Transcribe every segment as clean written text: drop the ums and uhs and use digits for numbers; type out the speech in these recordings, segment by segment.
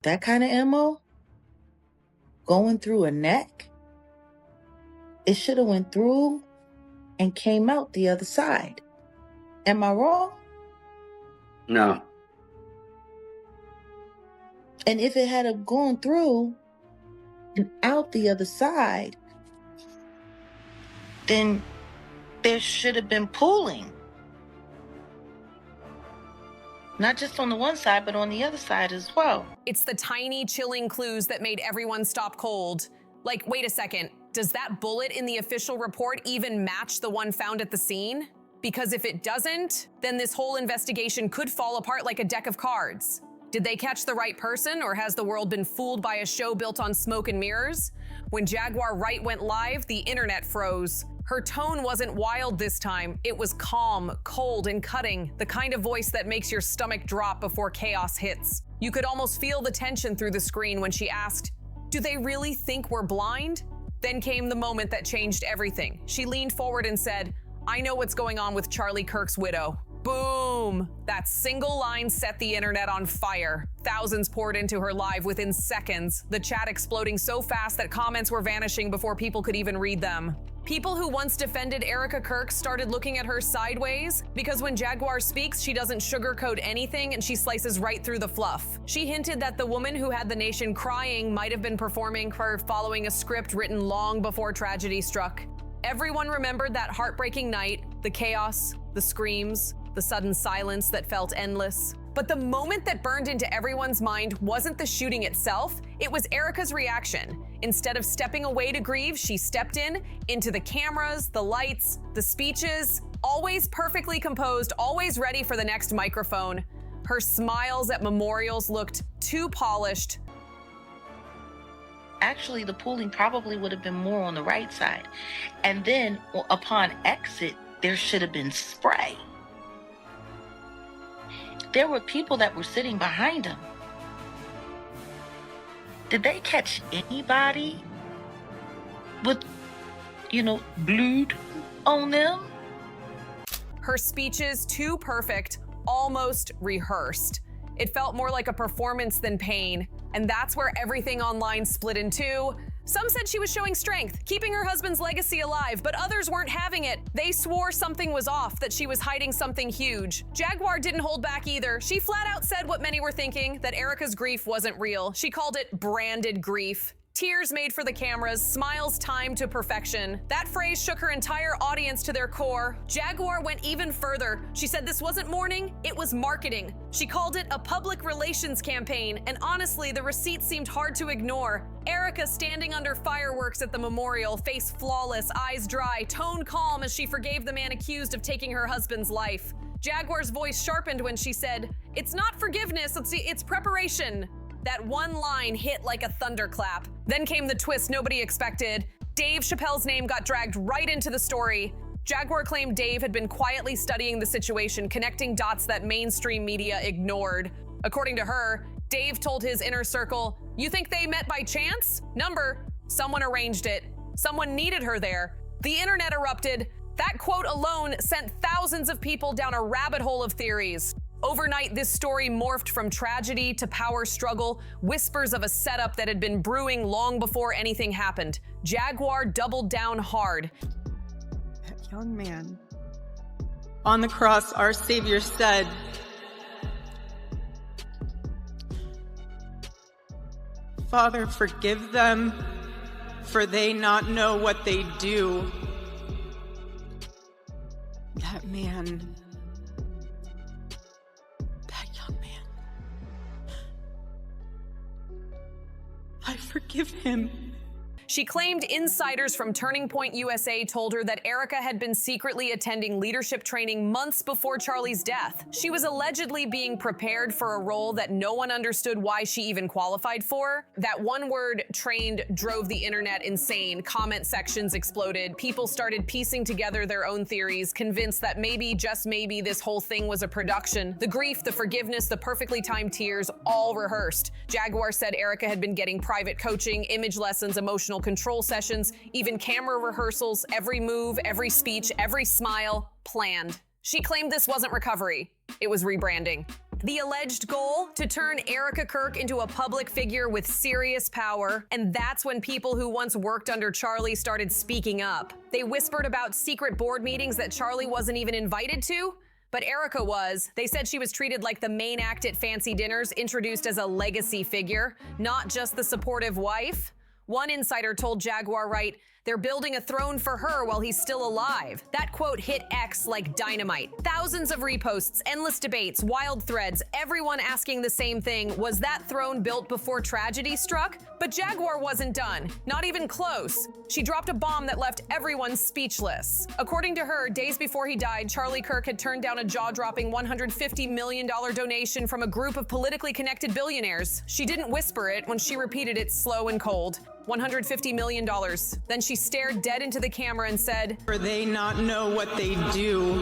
That kind of ammo going through a neck, it should have went through and came out the other side. Am I wrong? No. And if it had gone through and out the other side, then there should have been pooling. Not just on the one side, but on the other side as well. It's the tiny, chilling clues that made everyone stop cold. Like, wait a second, does that bullet in the official report even match the one found at the scene? Because if it doesn't, then this whole investigation could fall apart like a deck of cards. Did they catch the right person, or has the world been fooled by a show built on smoke and mirrors? When Jaguar Wright went live, the internet froze. Her tone wasn't wild this time. It was calm, cold, and cutting, the kind of voice that makes your stomach drop before chaos hits. You could almost feel the tension through the screen when she asked, "Do they really think we're blind?" Then came the moment that changed everything. She leaned forward and said, "I know what's going on with Charlie Kirk's widow." Boom! That single line set the internet on fire. Thousands poured into her live within seconds, the chat exploding so fast that comments were vanishing before people could even read them. People who once defended Erica Kirk started looking at her sideways, because when Jaguar speaks, she doesn't sugarcoat anything and she slices right through the fluff. She hinted that the woman who had the nation crying might have been performing for following a script written long before tragedy struck. Everyone remembered that heartbreaking night, the chaos, the screams, the sudden silence that felt endless. But the moment that burned into everyone's mind wasn't the shooting itself, it was Erica's reaction. Instead of stepping away to grieve, she stepped into the cameras, the lights, the speeches, always perfectly composed, always ready for the next microphone. Her smiles at memorials looked too polished. Actually, the pooling probably would have been more on the right side. And then upon exit, there should have been spray. There were people that were sitting behind him. Did they catch anybody with, blood on them? Her speeches too perfect, almost rehearsed. It felt more like a performance than pain, and that's where everything online split in two. Some said she was showing strength, keeping her husband's legacy alive, but others weren't having it. They swore something was off, that she was hiding something huge. Jaguar didn't hold back either. She flat out said what many were thinking, that Erica's grief wasn't real. She called it branded grief. Tears made for the cameras, smiles timed to perfection. That phrase shook her entire audience to their core. Jaguar went even further. She said this wasn't mourning, it was marketing. She called it a public relations campaign, and honestly, the receipts seemed hard to ignore. Erica standing under fireworks at the memorial, face flawless, eyes dry, tone calm as she forgave the man accused of taking her husband's life. Jaguar's voice sharpened when she said, "It's not forgiveness, it's preparation." That one line hit like a thunderclap. Then came the twist nobody expected. Dave Chappelle's name got dragged right into the story. Jaguar claimed Dave had been quietly studying the situation, connecting dots that mainstream media ignored. According to her, Dave told his inner circle, "You think they met by chance? Number, someone arranged it. Someone needed her there." The internet erupted. That quote alone sent thousands of people down a rabbit hole of theories. Overnight, this story morphed from tragedy to power struggle, whispers of a setup that had been brewing long before anything happened. Jaguar doubled down hard. That young man. On the cross, our Savior said, "Father, forgive them, for they not know what they do." That man. I forgive him. She claimed insiders from Turning Point USA told her that Erica had been secretly attending leadership training months before Charlie's death. She was allegedly being prepared for a role that no one understood why she even qualified for. That one word, trained, drove the internet insane. Comment sections exploded. People started piecing together their own theories, convinced that maybe, just maybe, this whole thing was a production. The grief, the forgiveness, the perfectly timed tears, all rehearsed. Jaguar said Erica had been getting private coaching, image lessons, emotional control sessions, even camera rehearsals, every move, every speech, every smile, planned. She claimed this wasn't recovery, it was rebranding. The alleged goal? To turn Erica Kirk into a public figure with serious power, and that's when people who once worked under Charlie started speaking up. They whispered about secret board meetings that Charlie wasn't even invited to, but Erica was. They said she was treated like the main act at fancy dinners, introduced as a legacy figure, not just the supportive wife. One insider told Jaguar Wright, "They're building a throne for her while he's still alive." That quote hit X like dynamite. Thousands of reposts, endless debates, wild threads, everyone asking the same thing: was that throne built before tragedy struck? But Jaguar wasn't done, not even close. She dropped a bomb that left everyone speechless. According to her, days before he died, Charlie Kirk had turned down a jaw-dropping $150 million donation from a group of politically connected billionaires. She didn't whisper it when she repeated it slow and cold. $150 million. Then she stared dead into the camera and said, For they not know what they do.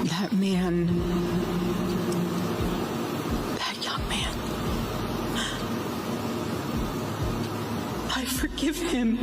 That man, that young man, I forgive him.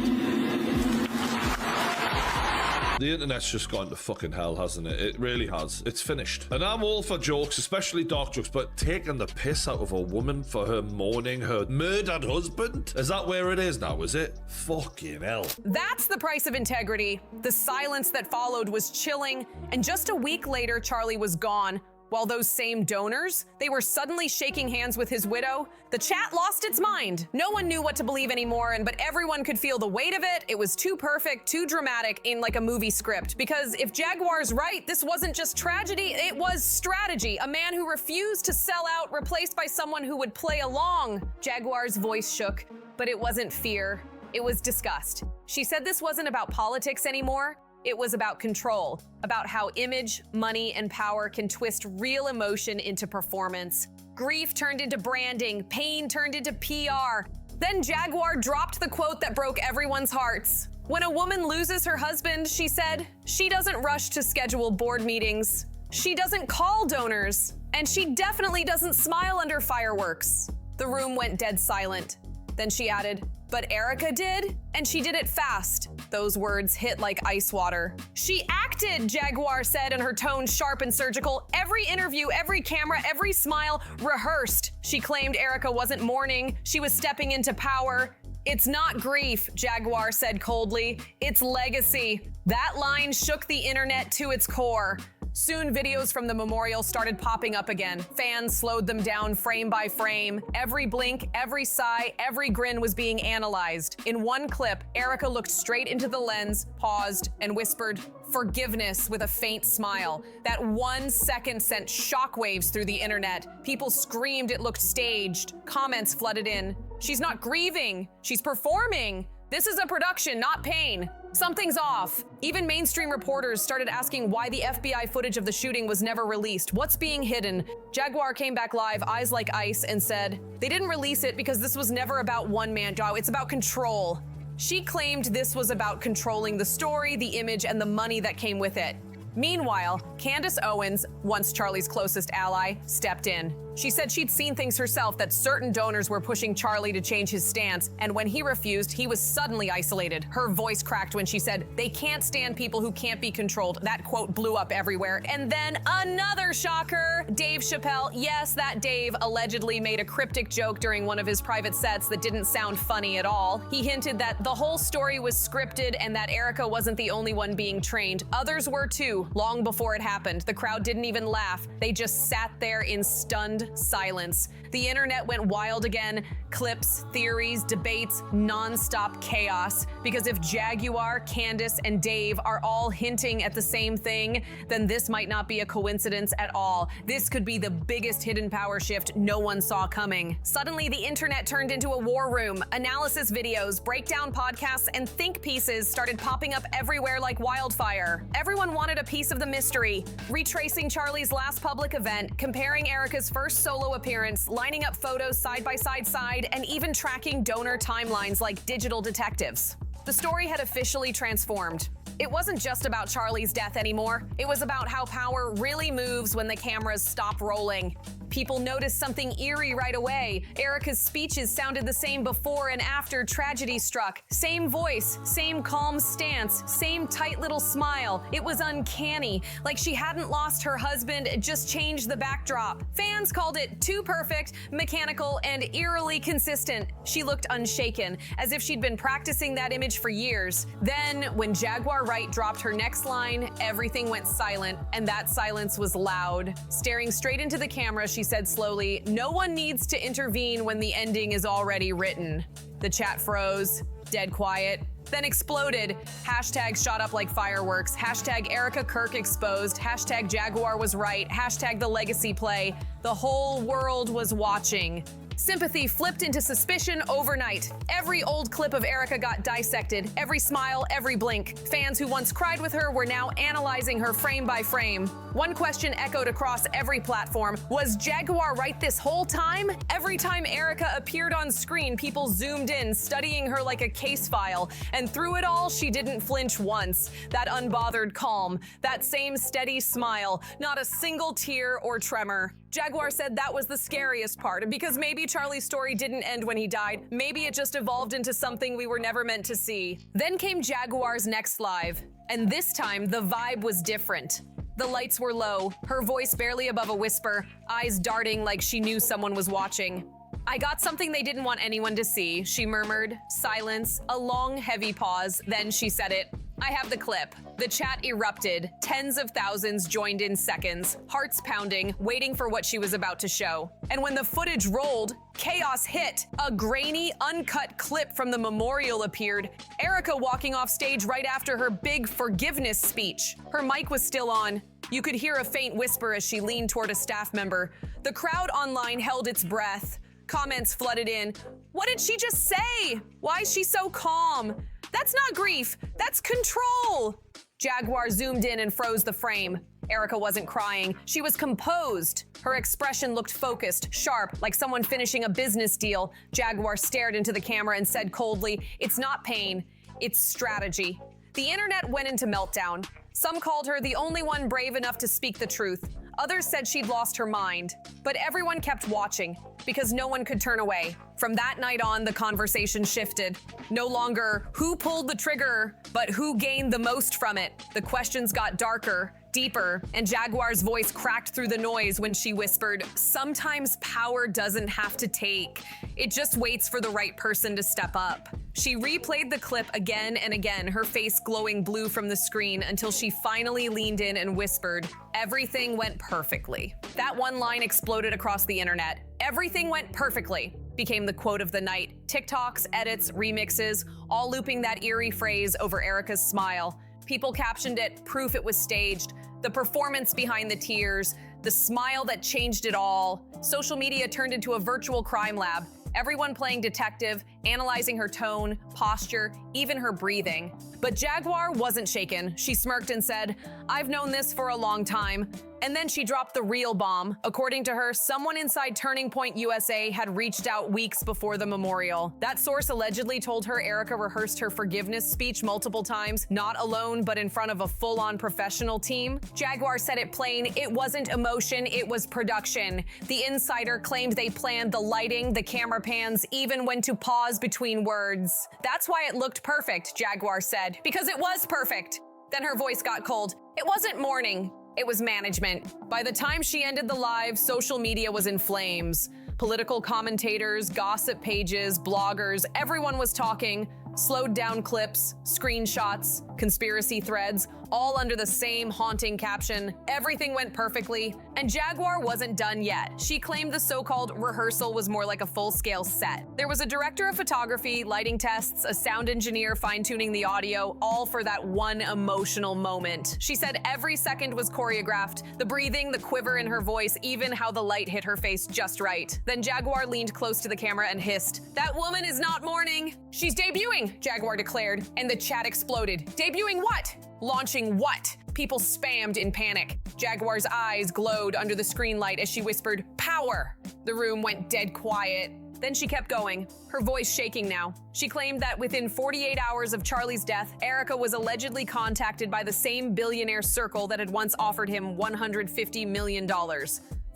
The internet's just gone to fucking hell, hasn't it? It really has. It's finished. And I'm all for jokes, especially dark jokes, but taking the piss out of a woman for her mourning her murdered husband? Is that where it is now, is it? Fucking hell. That's the price of integrity. The silence that followed was chilling, and just a week later, Charlie was gone. While those same donors, they were suddenly shaking hands with his widow. The chat lost its mind. No one knew what to believe anymore, but everyone could feel the weight of it. It was too perfect, too dramatic, in like a movie script. Because if Jaguar's right, this wasn't just tragedy, it was strategy. A man who refused to sell out, replaced by someone who would play along. Jaguar's voice shook, but it wasn't fear. It was disgust. She said this wasn't about politics anymore. It was about control, about how image, money, and power can twist real emotion into performance. Grief turned into branding, pain turned into PR. Then Jaguar dropped the quote that broke everyone's hearts. When a woman loses her husband, she said, she doesn't rush to schedule board meetings. She doesn't call donors. And she definitely doesn't smile under fireworks. The room went dead silent. Then she added, but Erica did, and she did it fast. Those words hit like ice water. She acted, Jaguar said in her tone sharp and surgical. Every interview, every camera, every smile, rehearsed. She claimed Erica wasn't mourning, she was stepping into power. It's not grief, Jaguar said coldly. It's legacy. That line shook the internet to its core. Soon, videos from the memorial started popping up again. Fans slowed them down frame by frame. Every blink, every sigh, every grin was being analyzed. In one clip, Erica looked straight into the lens, paused, and whispered, "Forgiveness," with a faint smile. That 1 second sent shockwaves through the internet. People screamed it looked staged. Comments flooded in. She's not grieving, she's performing. This is a production, not pain. Something's off. Even mainstream reporters started asking why the FBI footage of the shooting was never released. What's being hidden? Jaguar came back live, eyes like ice, and said, they didn't release it because this was never about one man, Joe. It's about control. She claimed this was about controlling the story, the image, and the money that came with it. Meanwhile, Candace Owens, once Charlie's closest ally, stepped in. She said she'd seen things herself, that certain donors were pushing Charlie to change his stance, and when he refused, he was suddenly isolated. Her voice cracked when she said, they can't stand people who can't be controlled. That quote blew up everywhere. And then another shocker, Dave Chappelle. Yes, that Dave allegedly made a cryptic joke during one of his private sets that didn't sound funny at all. He hinted that the whole story was scripted and that Erica wasn't the only one being trained. Others were too, long before it happened. The crowd didn't even laugh. They just sat there in stunned silence. The internet went wild again. Clips, theories, debates, non-stop chaos. Because if Jaguar, Candace, and Dave are all hinting at the same thing, then this might not be a coincidence at all. This could be the biggest hidden power shift no one saw coming. Suddenly, the internet turned into a war room. Analysis videos, breakdown podcasts, and think pieces started popping up everywhere like wildfire. Everyone wanted a piece of the mystery. Retracing Charlie's last public event, comparing Erica's first solo appearance, lining up photos side by side, and even tracking donor timelines like digital detectives. The story had officially transformed. It wasn't just about Charlie's death anymore. It was about how power really moves when the cameras stop rolling. People noticed something eerie right away. Erica's speeches sounded the same before and after tragedy struck. Same voice, same calm stance, same tight little smile. It was uncanny, like she hadn't lost her husband, just changed the backdrop. Fans called it too perfect, mechanical, and eerily consistent. She looked unshaken, as if she'd been practicing that image for years. Then, when Jaguar Wright dropped her next line, everything went silent, and that silence was loud. Staring straight into the camera, she said slowly, "No one needs to intervene when the ending is already written." The chat froze, dead quiet, then exploded. Hashtags shot up like fireworks. Hashtag Erica Kirk exposed. Hashtag Jaguar was right. Hashtag the legacy play. The whole world was watching. Sympathy flipped into suspicion overnight. Every old clip of Erica got dissected. Every smile, every blink. Fans who once cried with her were now analyzing her frame by frame. One question echoed across every platform. Was Jaguar right this whole time? Every time Erica appeared on screen, people zoomed in, studying her like a case file. And through it all, she didn't flinch once. That unbothered calm, that same steady smile, not a single tear or tremor. Jaguar said that was the scariest part, because maybe Charlie's story didn't end when he died. Maybe it just evolved into something we were never meant to see. Then came Jaguar's next live, and this time the vibe was different. The lights were low, her voice barely above a whisper, eyes darting like she knew someone was watching. "I got something they didn't want anyone to see," she murmured. Silence, a long, heavy pause, then she said it. "I have the clip." The chat erupted. Tens of thousands joined in seconds, hearts pounding, waiting for what she was about to show. And when the footage rolled, chaos hit. A grainy, uncut clip from the memorial appeared. Erica walking off stage right after her big forgiveness speech. Her mic was still on. You could hear a faint whisper as she leaned toward a staff member. The crowd online held its breath. Comments flooded in. "What did she just say? Why is she so calm? That's not grief, that's control." Jaguar zoomed in and froze the frame. Erica wasn't crying, she was composed. Her expression looked focused, sharp, like someone finishing a business deal. Jaguar stared into the camera and said coldly, "It's not pain, it's strategy." The internet went into meltdown. Some called her the only one brave enough to speak the truth. Others said she'd lost her mind. But everyone kept watching, because no one could turn away. From that night on, the conversation shifted. No longer who pulled the trigger, but who gained the most from it. The questions got darker, deeper, and Jaguar's voice cracked through the noise when she whispered, "Sometimes power doesn't have to take. It just waits for the right person to step up." She replayed the clip again and again, her face glowing blue from the screen, until she finally leaned in and whispered, "Everything went perfectly." That one line exploded across the internet. "Everything went perfectly" became the quote of the night. TikToks, edits, remixes, all looping that eerie phrase over Erica's smile. People captioned it, proof it was staged, the performance behind the tears, the smile that changed it all. Social media turned into a virtual crime lab. Everyone playing detective, analyzing her tone, posture, even her breathing. But Jaguar wasn't shaken. She smirked and said, "I've known this for a long time." And then she dropped the real bomb. According to her, someone inside Turning Point USA had reached out weeks before the memorial. That source allegedly told her Erica rehearsed her forgiveness speech multiple times, not alone, but in front of a full-on professional team. Jaguar said it plain, it wasn't emotion, it was production. The insider claimed they planned the lighting, the camera pans, even when to pause between words. "That's why it looked perfect," Jaguar said, "because it was perfect." Then her voice got cold. "It wasn't mourning. It was management." By the time she ended the live, social media was in flames. Political commentators, gossip pages, bloggers, everyone was talking. Slowed down clips, screenshots, conspiracy threads, all under the same haunting caption, "Everything went perfectly." And Jaguar wasn't done yet. She claimed the so-called rehearsal was more like a full-scale set. There was a director of photography, lighting tests, a sound engineer fine-tuning the audio, all for that one emotional moment. She said every second was choreographed, the breathing, the quiver in her voice, even how the light hit her face just right. Then Jaguar leaned close to the camera and hissed, "That woman is not mourning. She's debuting," Jaguar declared, and the chat exploded. "Debuting what? Launching what?" People spammed in panic. Jaguar's eyes glowed under the screen light as she whispered, "Power!" The room went dead quiet. Then she kept going, her voice shaking now. She claimed that within 48 hours of Charlie's death, Erica was allegedly contacted by the same billionaire circle that had once offered him $150 million.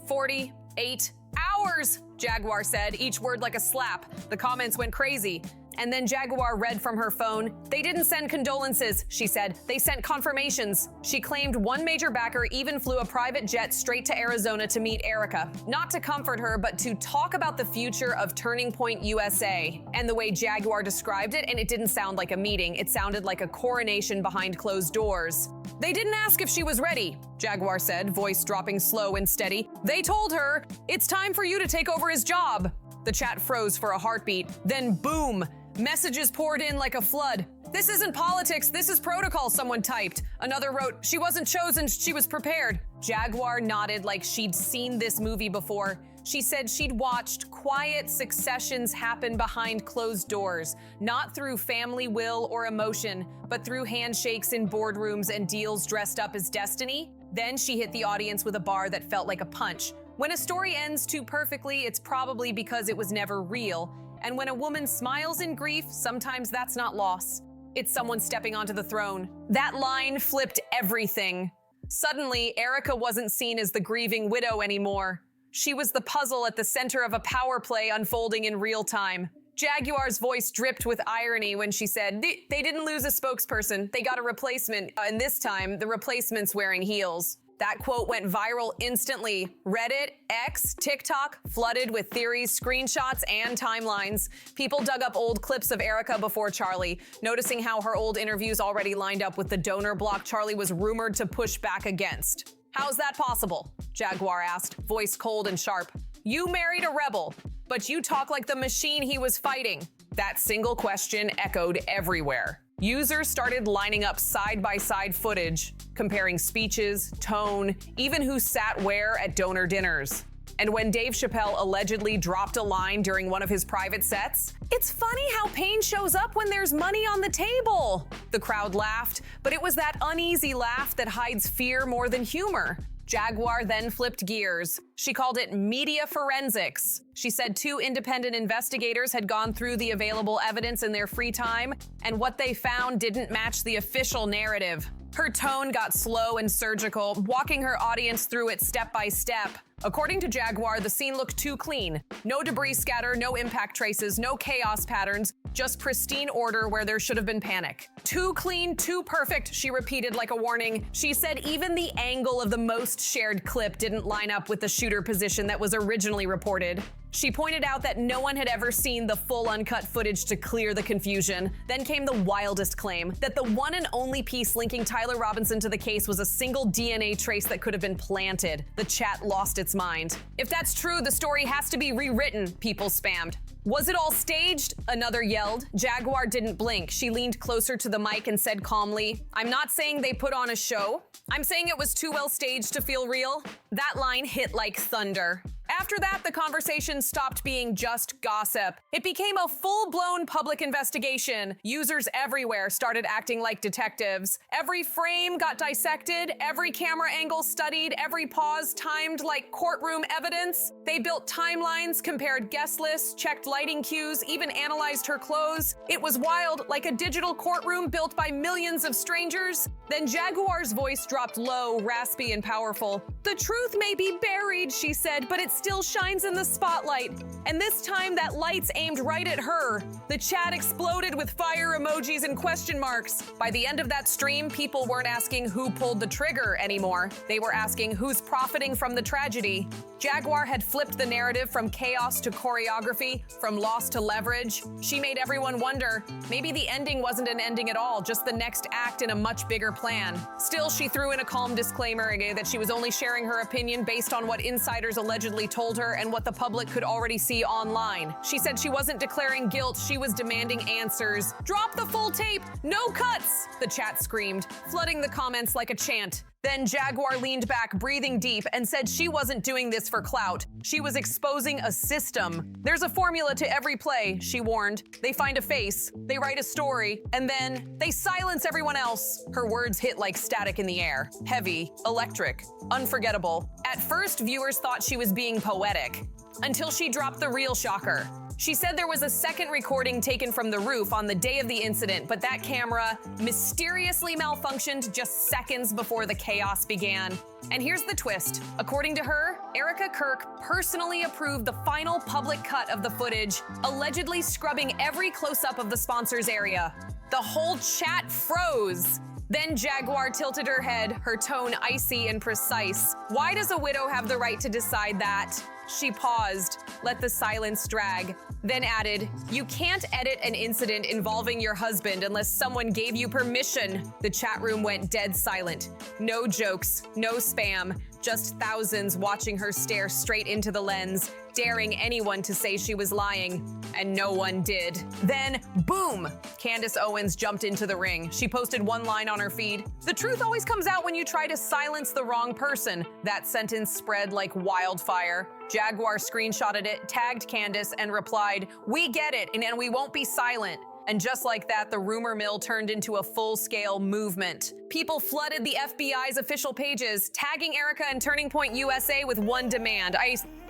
40, 8 hours, Jaguar said, each word like a slap. The comments went crazy. And then Jaguar read from her phone. They didn't send condolences, she said. They sent confirmations. She claimed one major backer even flew a private jet straight to Arizona to meet Erica. Not to comfort her, but to talk about the future of Turning Point USA. And the way Jaguar described it, and it didn't sound like a meeting, it sounded like a coronation behind closed doors. They didn't ask if she was ready, Jaguar said, voice dropping slow and steady. They told her, it's time for you to take over his job. The chat froze for a heartbeat. Then boom! Messages poured in like a flood. This isn't politics, this is protocol, someone typed. Another wrote, she wasn't chosen, she was prepared. Jaguar nodded like she'd seen this movie before. She said she'd watched quiet successions happen behind closed doors, not through family will or emotion, but through handshakes in boardrooms and deals dressed up as destiny. Then she hit the audience with a bar that felt like a punch. When a story ends too perfectly, it's probably because it was never real. And when a woman smiles in grief, sometimes that's not loss. It's someone stepping onto the throne. That line flipped everything. Suddenly, Erica wasn't seen as the grieving widow anymore. She was the puzzle at the center of a power play unfolding in real time. Jaguar's voice dripped with irony when she said, they didn't lose a spokesperson, they got a replacement, and this time, the replacement's wearing heels. That quote went viral instantly. Reddit, X, TikTok flooded with theories, screenshots, and timelines. People dug up old clips of Erica before Charlie, noticing how her old interviews already lined up with the donor block Charlie was rumored to push back against. How's that possible? Jaguar asked, voice cold and sharp. You married a rebel, but you talk like the machine he was fighting. That single question echoed everywhere. Users started lining up side-by-side footage, comparing speeches, tone, even who sat where at donor dinners. And when Dave Chappelle allegedly dropped a line during one of his private sets, it's funny how pain shows up when there's money on the table. The crowd laughed, but it was that uneasy laugh that hides fear more than humor. Jaguar then flipped gears. She called it media forensics. She said 2 independent investigators had gone through the available evidence in their free time, and what they found didn't match the official narrative. Her tone got slow and surgical, walking her audience through it step by step. According to Jaguar, the scene looked too clean. No debris scatter, no impact traces, no chaos patterns, just pristine order where there should have been panic. Too clean, too perfect, she repeated like a warning. She said even the angle of the most shared clip didn't line up with the shooter position that was originally reported. She pointed out that no one had ever seen the full uncut footage to clear the confusion. Then came the wildest claim, that the one and only piece linking Tyler Robinson to the case was a single DNA trace that could have been planted. The chat lost its mind. If that's true, the story has to be rewritten, people spammed. Was it all staged? Another yelled. Jaguar didn't blink. She leaned closer to the mic and said calmly, I'm not saying they put on a show. I'm saying it was too well staged to feel real. That line hit like thunder. After that, the conversation stopped being just gossip. It became a full-blown public investigation. Users everywhere started acting like detectives. Every frame got dissected, every camera angle studied, every pause timed like courtroom evidence. They built timelines, compared guest lists, checked lighting cues, even analyzed her clothes. It was wild, like a digital courtroom built by millions of strangers. Then Jaguar's voice dropped low, raspy, and powerful. The truth may be buried, she said, but it still shines in the spotlight. And this time that light's aimed right at her. The chat exploded with fire emojis and question marks. By the end of that stream, people weren't asking who pulled the trigger anymore. They were asking who's profiting from the tragedy. Jaguar had flipped the narrative from chaos to choreography, from loss to leverage. She made everyone wonder, maybe the ending wasn't an ending at all, just the next act in a much bigger plan. Still, she threw in a calm disclaimer that she was only sharing her opinion based on what insiders allegedly told her and what the public could already see online. She said she wasn't declaring guilt, she was demanding answers. Drop the full tape, no cuts, the chat screamed, flooding the comments like a chant. Then Jaguar leaned back, breathing deep, and said she wasn't doing this for clout. She was exposing a system. There's a formula to every play, she warned. They find a face, they write a story, and then they silence everyone else. Her words hit like static in the air. Heavy, electric, unforgettable. At first, viewers thought she was being poetic, until she dropped the real shocker. She said there was a second recording taken from the roof on the day of the incident, but that camera mysteriously malfunctioned just seconds before the chaos began. And here's the twist. According to her, Erica Kirk personally approved the final public cut of the footage, allegedly scrubbing every close-up of the sponsor's area. The whole chat froze. Then Jaguar tilted her head, her tone icy and precise. Why does a widow have the right to decide that? She paused, let the silence drag, then added, "You can't edit an incident involving your husband unless someone gave you permission." The chat room went dead silent. No jokes, no spam, just thousands watching her stare straight into the lens, daring anyone to say she was lying. And no one did. Then, boom! Candace Owens jumped into the ring. She posted one line on her feed. "The truth always comes out when you try to silence the wrong person." That sentence spread like wildfire. Jaguar screenshotted it, tagged Candace, and replied, "We get it, and we won't be silent." And just like that, the rumor mill turned into a full-scale movement. People flooded the FBI's official pages, tagging Erica and Turning Point USA with one demand.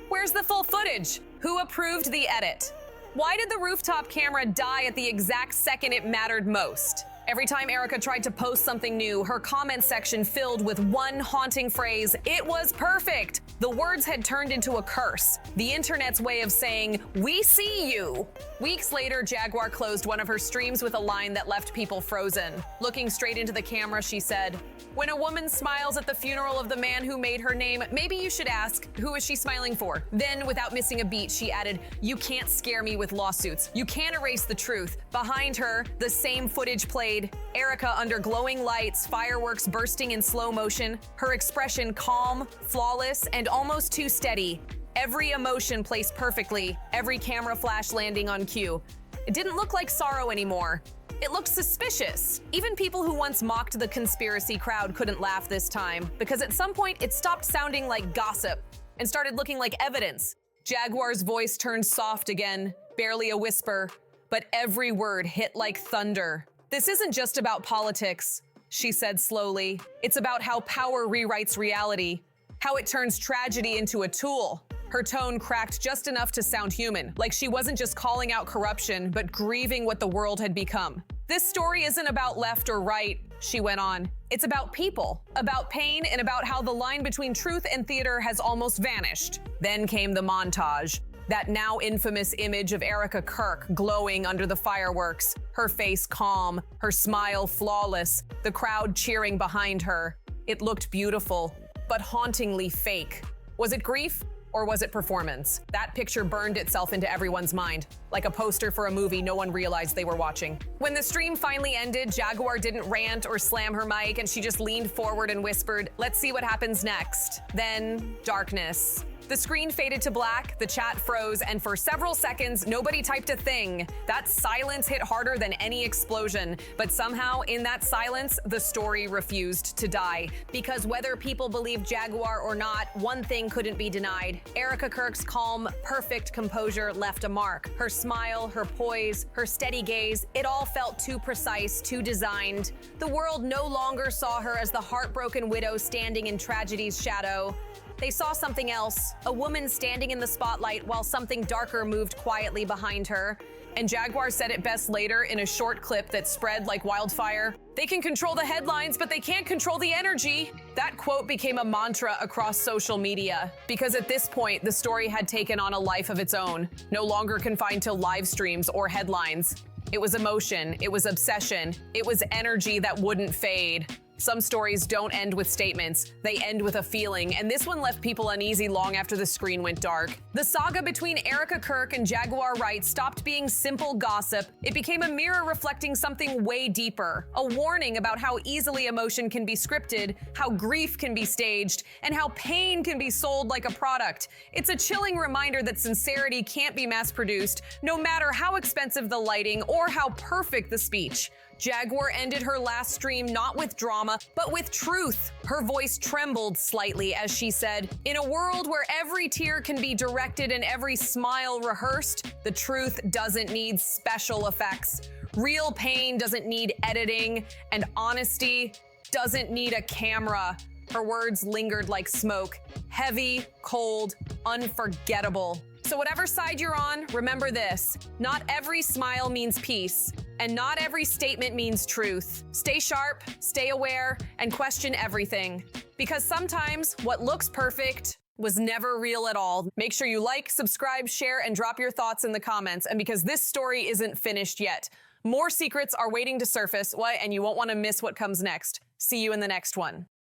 Where's the full footage? Who approved the edit? Why did the rooftop camera die at the exact second it mattered most? Every time Erica tried to post something new, her comment section filled with one haunting phrase, "It was perfect." The words had turned into a curse, the internet's way of saying, "We see you." Weeks later, Jaguar closed one of her streams with a line that left people frozen. Looking straight into the camera, she said, "When a woman smiles at the funeral of the man who made her name, maybe you should ask, who is she smiling for?" Then, without missing a beat, she added, "You can't scare me with lawsuits. You can't erase the truth." Behind her, the same footage played. Erica under glowing lights, fireworks bursting in slow motion, her expression calm, flawless, and almost too steady. Every emotion placed perfectly, every camera flash landing on cue. It didn't look like sorrow anymore. It looked suspicious. Even people who once mocked the conspiracy crowd couldn't laugh this time, because at some point it stopped sounding like gossip and started looking like evidence. Jaguar's voice turned soft again, barely a whisper, but every word hit like thunder. "This isn't just about politics," she said slowly. "It's about how power rewrites reality, how it turns tragedy into a tool." Her tone cracked just enough to sound human, like she wasn't just calling out corruption, but grieving what the world had become. "This story isn't about left or right," she went on. "It's about people, about pain, and about how the line between truth and theater has almost vanished." Then came the montage. That now infamous image of Erica Kirk glowing under the fireworks, her face calm, her smile flawless, the crowd cheering behind her. It looked beautiful, but hauntingly fake. Was it grief? Or was it performance? That picture burned itself into everyone's mind, like a poster for a movie no one realized they were watching. When the stream finally ended, Jaguar didn't rant or slam her mic, and she just leaned forward and whispered, "Let's see what happens next." Then, darkness. The screen faded to black, the chat froze, and for several seconds, nobody typed a thing. That silence hit harder than any explosion. But somehow, in that silence, the story refused to die. Because whether people believed Jaguar or not, one thing couldn't be denied. Erica Kirk's calm, perfect composure left a mark. Her smile, her poise, her steady gaze, it all felt too precise, too designed. The world no longer saw her as the heartbroken widow standing in tragedy's shadow. They saw something else, a woman standing in the spotlight while something darker moved quietly behind her. And Jaguar said it best later in a short clip that spread like wildfire. "They can control the headlines, but they can't control the energy." That quote became a mantra across social media, because at this point, the story had taken on a life of its own, no longer confined to live streams or headlines. It was emotion, it was obsession, it was energy that wouldn't fade. Some stories don't end with statements, they end with a feeling, and this one left people uneasy long after the screen went dark. The saga between Erica Kirk and Jaguar Wright stopped being simple gossip. It became a mirror reflecting something way deeper, a warning about how easily emotion can be scripted, how grief can be staged, and how pain can be sold like a product. It's a chilling reminder that sincerity can't be mass-produced, no matter how expensive the lighting or how perfect the speech. Jaguar ended her last stream not with drama, but with truth. Her voice trembled slightly as she said, "In a world where every tear can be directed and every smile rehearsed, the truth doesn't need special effects. Real pain doesn't need editing, and honesty doesn't need a camera." Her words lingered like smoke, heavy, cold, unforgettable. So whatever side you're on, remember this: not every smile means peace, and not every statement means truth. Stay sharp, stay aware, and question everything. Because sometimes what looks perfect was never real at all. Make sure you like, subscribe, share, and drop your thoughts in the comments. And because this story isn't finished yet, more secrets are waiting to surface, and you won't want to miss what comes next. See you in the next one.